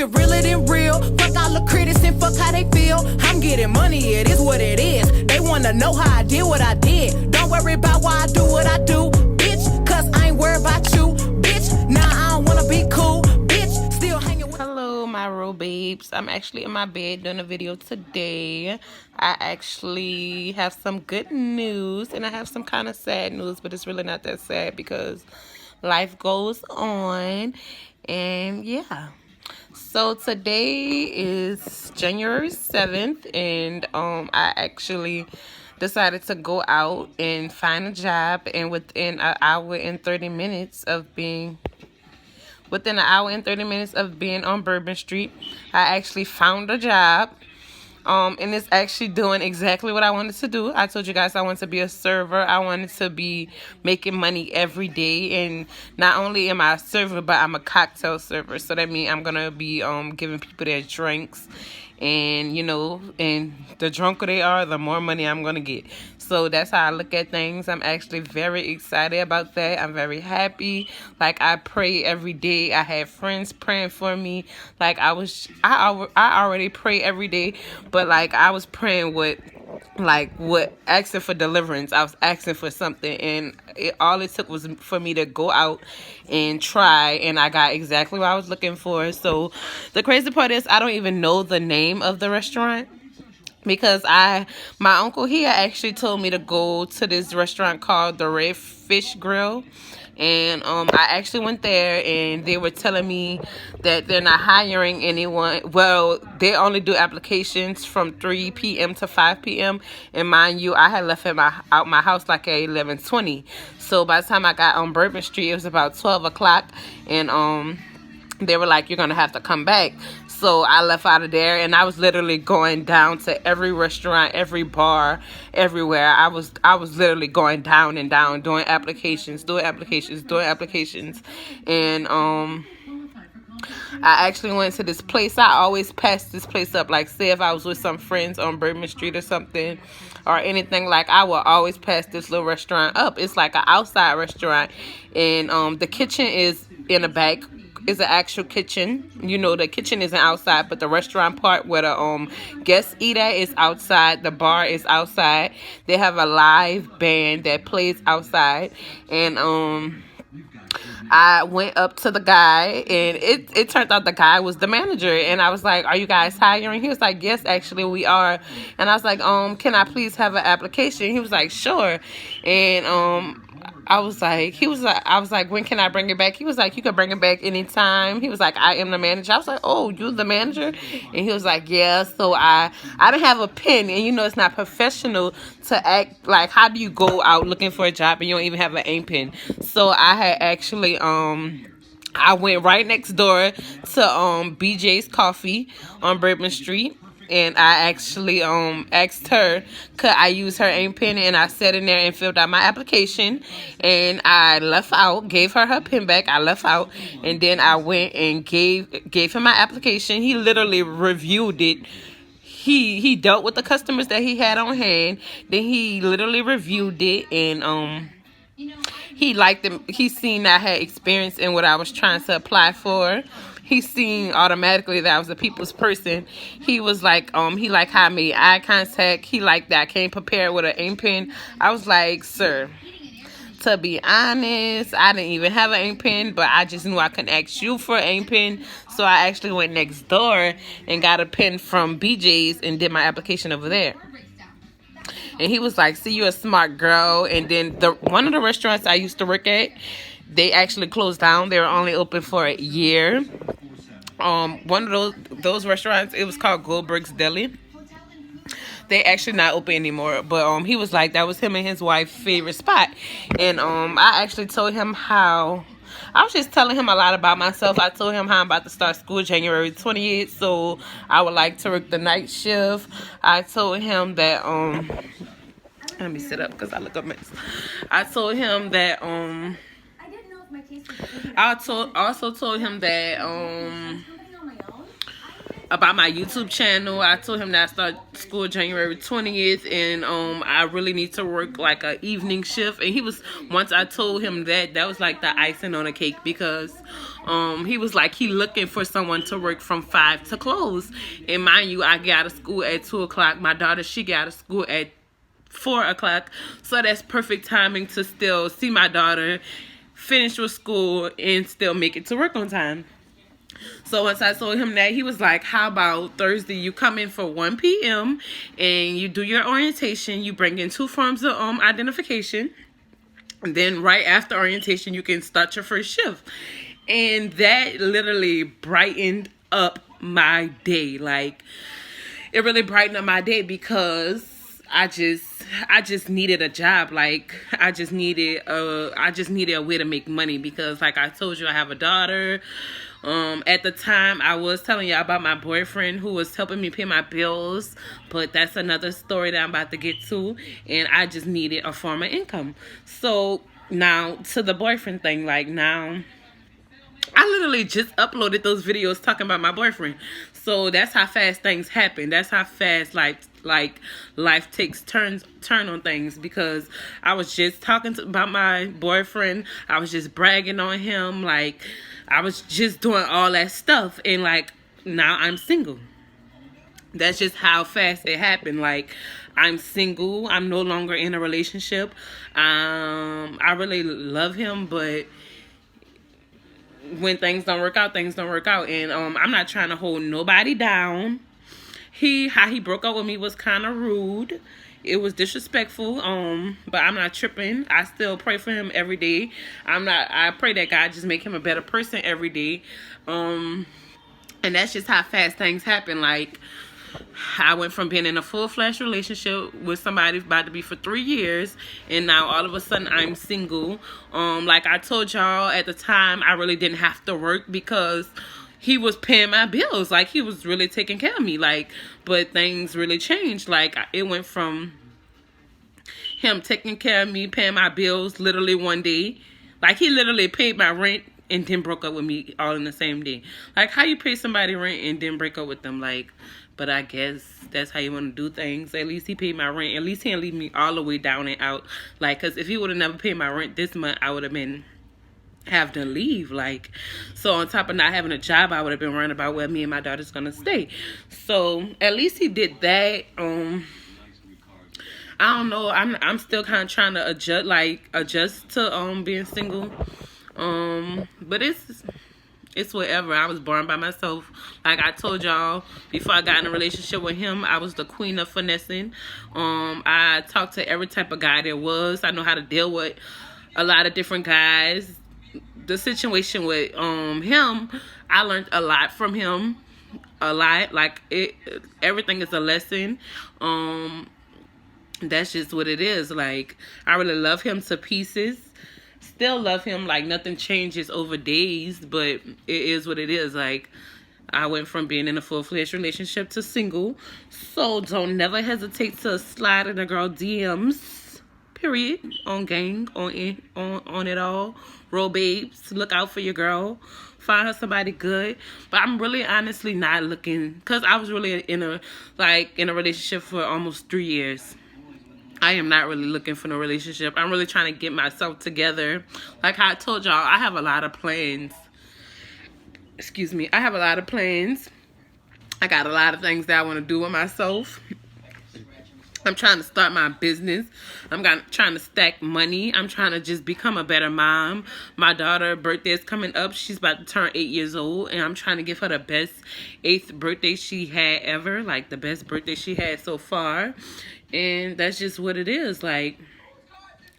it realer than real. Fuck all the critics and fuck how they feel. I'm getting money, it is what it is. They wanna know how I did what I did. Don't worry about why I do what I do, bitch, cause I ain't worried about you, bitch. Nah, I don't wanna be cool, bitch. Still hanging with. Hello, my Roh Babes. I'm actually in my bed doing a video today. I actually have some good news and I have some kind of sad news, but it's really not that sad because life goes on. And yeah. So today is January 7th and I actually decided to go out and find a job, and within an hour and 30 minutes of being on Bourbon Street, I actually found a job. And it's actually doing exactly what I wanted to do. I told you guys I wanted to be a server. I wanted to be making money every day. And not only am I a server, but I'm a cocktail server. So that means I'm going to be giving people their drinks. And, you know, and the drunker they are, the more money I'm going to get. So that's how I look at things. I'm actually very excited about that. I'm very happy. Like, I pray every day. I have friends praying for me. Like, I already pray every day. But, like, I was praying with, asking for deliverance. I was asking for something. And all it took was for me to go out and try. And I got exactly what I was looking for. So the crazy part is I don't even know the name of the restaurant. Because my uncle here actually told me to go to this restaurant called the Red Fish Grill. And I actually went there and they were telling me that they're not hiring anyone. Well, they only do applications from 3 p.m. to 5 p.m. And mind you, I had left out my house like at 11:20. So by the time I got on Bourbon Street, it was about 12 o'clock. And they were like, you're going to have to come back. So I left out of there and I was literally going down to every restaurant, every bar, everywhere. I was literally going down and down, doing applications. And I actually went to this place. I always pass this place up. Like, say if I was with some friends on Bourbon Street or something or anything, like, I will always pass this little restaurant up. It's like an outside restaurant. And the kitchen is in the back. Is an actual kitchen. You know, the kitchen isn't outside, but the restaurant part where the guests eat at is outside. The bar is outside. They have a live band that plays outside. And I went up to the guy, and it turned out the guy was the manager. And I was like, are you guys hiring? He was like, yes, actually we are. And I was like, can I please have an application? He was like, sure. And I was like, when can I bring it back? He was like, you can bring it back anytime. He was like, I am the manager. I was like, oh, you the manager? And he was like, yeah. So I didn't have a pen, and you know it's not professional to act like, how do you go out looking for a job and you don't even have an ink pen? So I had actually I went right next door to BJ's Coffee on Bourbon Street. And I actually asked her, could I use her ink pen? And I sat in there and filled out my application. And I left out, gave her pen back. I left out. And then I went and gave him my application. He literally reviewed it. He dealt with the customers that he had on hand. Then he literally reviewed it. And he liked them. He seen I had experience in what I was trying to apply for. He seen automatically that I was a people's person. He was like, he liked how I made eye contact. He liked that I came prepared with an ink pen. I was like, sir, to be honest, I didn't even have an ink pen, but I just knew I couldn't ask you for an ink pen. So I actually went next door and got a pen from BJ's and did my application over there. And he was like, see, you're a smart girl. And then one of the restaurants I used to work at, they actually closed down. They were only open for a year. One of those restaurants, it was called Goldberg's Deli. They actually not open anymore. But he was like, that was him and his wife's favorite spot. And I actually told him how, I was just telling him a lot about myself. I told him how I'm about to start school January 28th. So I would like to work the night shift. I told him that, let me sit up because I look a mess. I told him that, I also told him that about my YouTube channel. I told him that I start school January 20th, and I really need to work like a evening shift. And he was, once I told him that, that was like the icing on the cake, because he was like, he looking for someone to work from 5 to close. And mind you, I get out of school at 2 o'clock. My daughter, she got out of school at 4 o'clock, so that's perfect timing to still see my daughter, finish with school, and still make it to work on time. So once I told him that, he was like, how about Thursday, you come in for 1 p.m. and you do your orientation, you bring in 2 forms of identification, and then right after orientation, you can start your first shift. And that literally brightened up my day. Like, it really brightened up my day, because I just needed a job. Like, I just needed a way to make money, because like I told you, I have a daughter. At the time, I was telling y'all about my boyfriend who was helping me pay my bills, but that's another story that I'm about to get to. And I just needed a form of income. So now to the boyfriend thing, like, now I literally just uploaded those videos talking about my boyfriend. So that's how fast things happen. That's how fast life takes turn on things, because I was just talking about my boyfriend. I was just bragging on him. Like, I was just doing all that stuff, and like, now I'm single. That's just how fast it happened. Like, I'm single. I'm no longer in a relationship. I really love him, but when things don't work out, things don't work out. And I'm not trying to hold nobody down. How he broke up with me was kind of rude. It was disrespectful. But I'm not tripping. I still pray for him every day. I pray that God just make him a better person every day. And that's just how fast things happen. Like, I went from being in a full-fledged relationship with somebody about to be for 3 years, and now all of a sudden I'm single. Like I told y'all at the time, I really didn't have to work, because he was paying my bills. Like, he was really taking care of me. Like, but things really changed. Like, it went from him taking care of me, paying my bills literally one day. Like, he literally paid my rent and then broke up with me all in the same day. Like, how you pay somebody rent and then break up with them? Like, but I guess that's how you want to do things. At least he paid my rent. At least he didn't leave me all the way down and out. Like, because if he would have never paid my rent this month, I would have been having to leave. Like, so on top of not having a job, I would have been worrying about where me and my daughter's going to stay. So at least he did that. I don't know. I'm still kind of trying to adjust to being single. But it's whatever. I was born by myself. Like I told y'all, before I got in a relationship with him, I was the queen of finessing. I talked to every type of guy there was. I know how to deal with a lot of different guys. The situation with him, I learned a lot from him. A lot. Like, everything is a lesson. That's just what it is. Like, I really love him to pieces. Still love him. Like, nothing changes over days, but it is what it is. Like, I went from being in a full-fledged relationship to single. So don't never hesitate to slide in a girl DMs. Period. On gang, on it all. Roh Babes, look out for your girl. Find her somebody good. But I'm really honestly not looking, because I was really in a relationship for almost 3 years. I am not really looking for no relationship. I'm really trying to get myself together. Like I told y'all, I have a lot of plans. Excuse me. I have a lot of plans. I got a lot of things that I want to do with myself. I'm trying to start my business. I'm trying to stack money. I'm trying to just become a better mom. My daughter's birthday is coming up. She's about to turn 8 years old. And I'm trying to give her the best 8th birthday she had ever. Like, the best birthday she had so far. And that's just what it is. Like,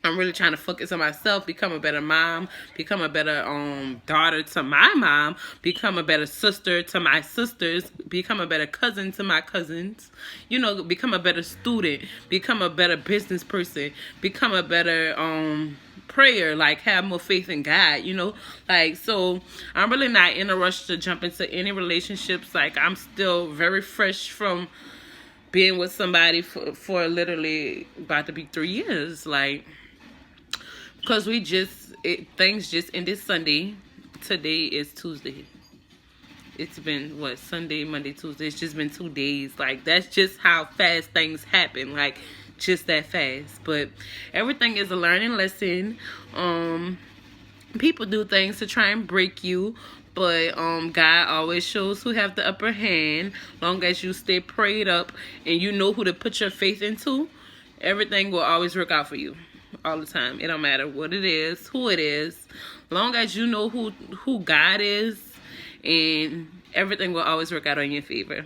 I'm really trying to focus on myself, become a better mom, become a better daughter to my mom, become a better sister to my sisters, become a better cousin to my cousins, you know, become a better student, become a better business person, become a better prayer, like have more faith in God, you know, like, so I'm really not in a rush to jump into any relationships. Like, I'm still very fresh from being with somebody for literally about to be 3 years, like, because things just ended Sunday. Today is Tuesday. it's been what, Sunday, Monday, Tuesday. It's just been 2 days. Like, that's just how fast things happen. Like, just that fast. But everything is a learning lesson. People do things to try and break you, but God always shows who have the upper hand. Long as you stay prayed up and you know who to put your faith into, everything will always work out for you all the time. It don't matter what it is, who it is. Long as you know who God is, and everything will always work out in your favor.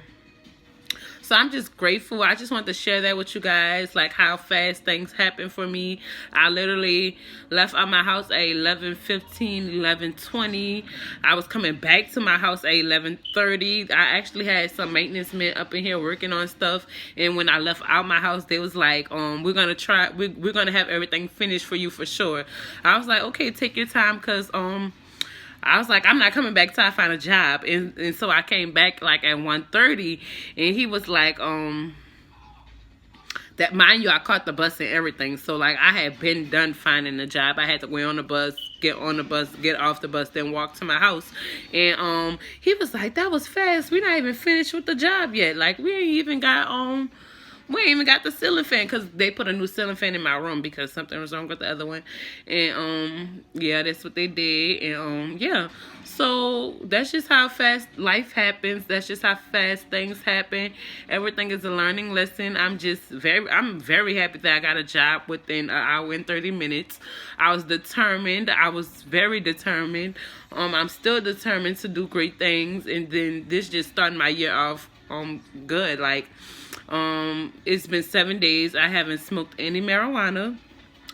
So I'm just grateful. I just want to share that with you guys, like how fast things happen for me. I literally left out my house at 11:15, 11:20. I was coming back to my house at 11:30. I actually had some maintenance men up in here working on stuff, and when I left out my house, they was like, we're gonna have everything finished for you for sure. I was like, okay, take your time, cause I was like, I'm not coming back till I find a job. And so I came back like at 1:30, and he was like, that, mind you, I caught the bus and everything. So like, I had been done finding a job. I had to wait on the bus, get on the bus, get off the bus, then walk to my house. And he was like, that was fast. We're not even finished with the job yet. Like, we ain't even got the ceiling fan, because they put a new ceiling fan in my room because something was wrong with the other one. And yeah, that's what they did. And yeah, so that's just how fast life happens. That's just how fast things happen. Everything is a learning lesson. I'm very happy that I got a job within an hour and 30 minutes. I was determined. I was very determined. I'm still determined to do great things. And then this just started my year off good. Like, it's been 7 days. I haven't smoked any marijuana.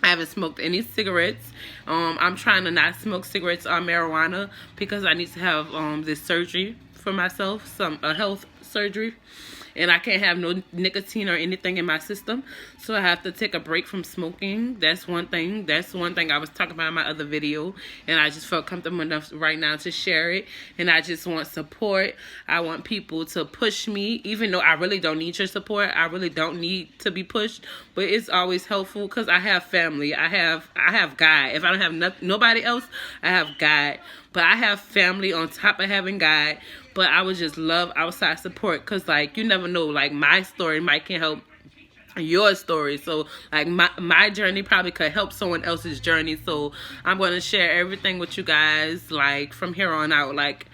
I haven't smoked any cigarettes. I'm trying to not smoke cigarettes or marijuana because I need to have this surgery for myself, a health surgery. And I can't have no nicotine or anything in my system. So I have to take a break from smoking. That's one thing. That's one thing I was talking about in my other video. And I just felt comfortable enough right now to share it. And I just want support. I want people to push me. Even though I really don't need your support. I really don't need to be pushed. But it's always helpful because I have family. I have God. If I don't have nobody else, I have God. But I have family on top of having God. But I would just love outside support, because like, you never know, like my story might can help your story. So like my journey probably could help someone else's journey. So I'm going to share everything with you guys, like from here on out. Like,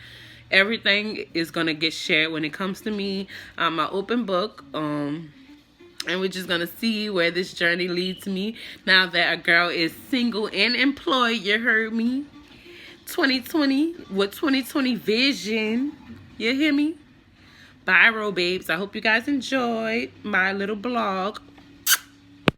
everything is going to get shared when it comes to me. I'm an open book. And we're just going to see where this journey leads me now that a girl is single and employed. You heard me? 2020 with 2020 vision. You hear me? Bye, Roh Babes. I hope you guys enjoyed my little blog